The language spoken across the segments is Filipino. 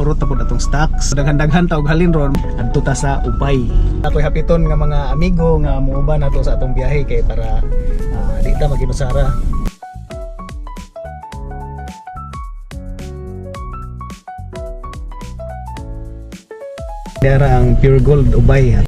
nahurot na po atong stocks. Daghan-daghan ta og halin ron adto ta sa Upay. Ako'y hapiton nga mga amigo nga muuban nato sa atong biyahe kay para di ta maginusara. Dara ang Pure Gold Ubay.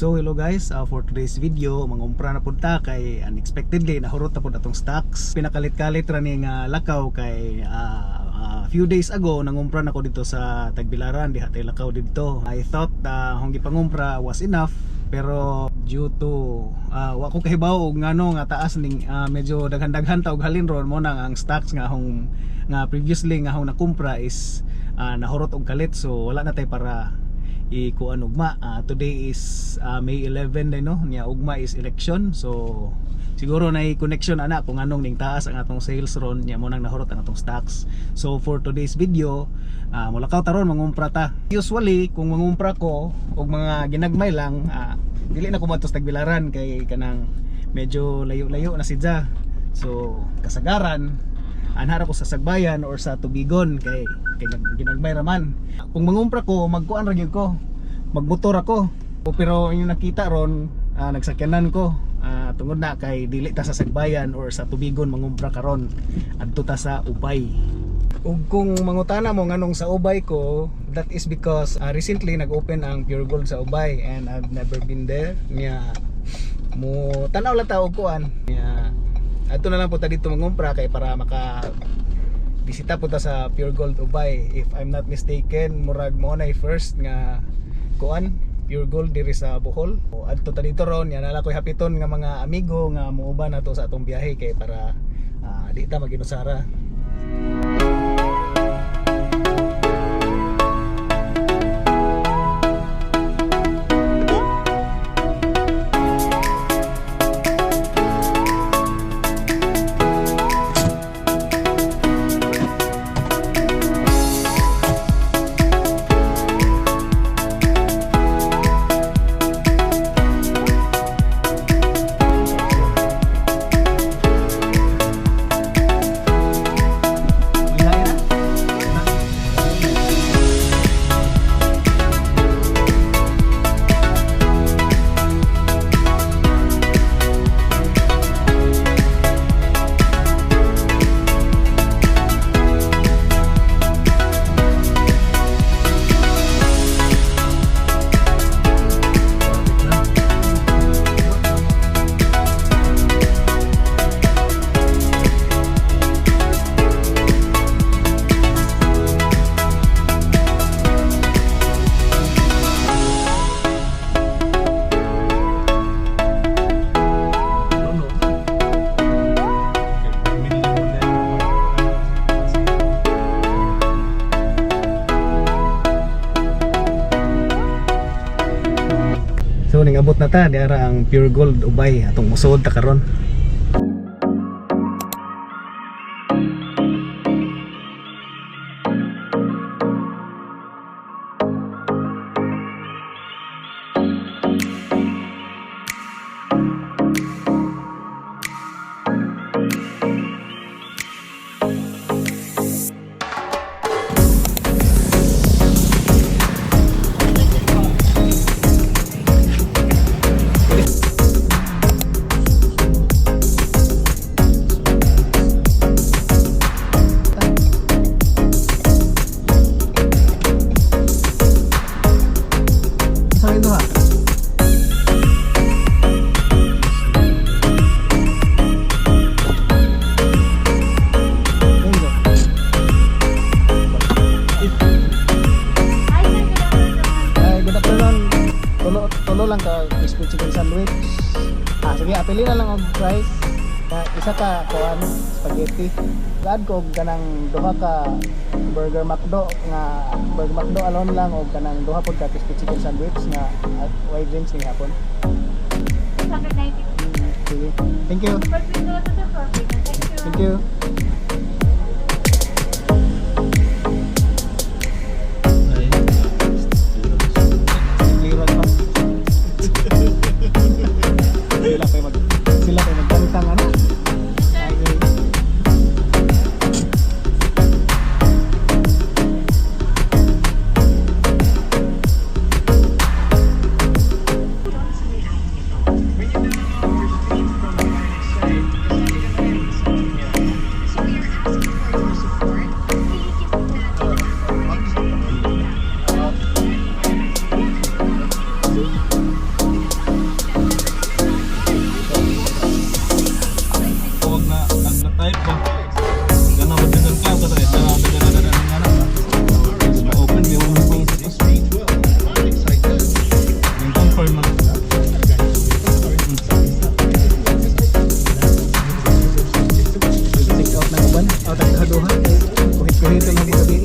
So hello guys, for today's video mangumpra na pud ta kay unexpectedly nahurot na pud atong stocks. Pinakalit-kalit ra ning lakaw kay few days ago nangumpra na ko dito sa Tagbilaran, diha tay lakaw dito. I thought hong gipangumpra was enough pero due to wa ko kahibaw og ngano nga taas ning medyo daghan-daghan ta og halin ron mo nang ang stocks nga hong nga previously nga hong nakumpra is nahurot og kalit, so wala na tay para ikuan ugma. Today is May 11 day no, niya ugma is election, so siguro na connection ana kung anong ning taas ang atong sales ron niya mo nang nahurot ang atong stocks. So for today's video mulakaw taron mangumpra ta. Usually kung mangumpra ko og mga ginagmay lang dili na ko madto sa Tagbilaran kay kanang medyo layo-layo na sidya, so kasagaran anhara ko sa Sagbayan or sa Tubigon kay ginagmay raman. Kung mangumpra ko magkuan ra gyud ko, magmotor ako, pero yung nakita ron nagsakyanan ko tungod na kay dili ta sa Sagbayan or sa Tubigon mangumpra karon adto ta sa Upay. Ug kung mangutana mo nganong sa Ubay ko, that is because recently nag-open ang Pure Gold sa Ubay and I've never been there. Nya mo tanaw lang ta og kuan. Nya ato na lang po ta dito mangumpra kay para maka bisita po ta sa Pure Gold Ubay. If I'm not mistaken, murag mo na first nga kuan Pure Gold diri sa Bohol. Adto ta dito ron, yan nala ko'y hapiton nga mga amigo nga muuban nato sa atong biyahe kay para di ta maginusara. So ningabot na ta diara ang Pure Gold Ubay atong musod ta karon. Tulo lang ka crispy chicken sandwich. Sige, apili na lang og price. Isa ka kuan spaghetti. Gad ko kanang duha ka burger McDo nga burger McDo alone lang og kanang duha pod ka crispy chicken sandwich nga white drinks ni hapon. 690. Sige. Thank you. Thank you. Espiritu ng Diyos dito.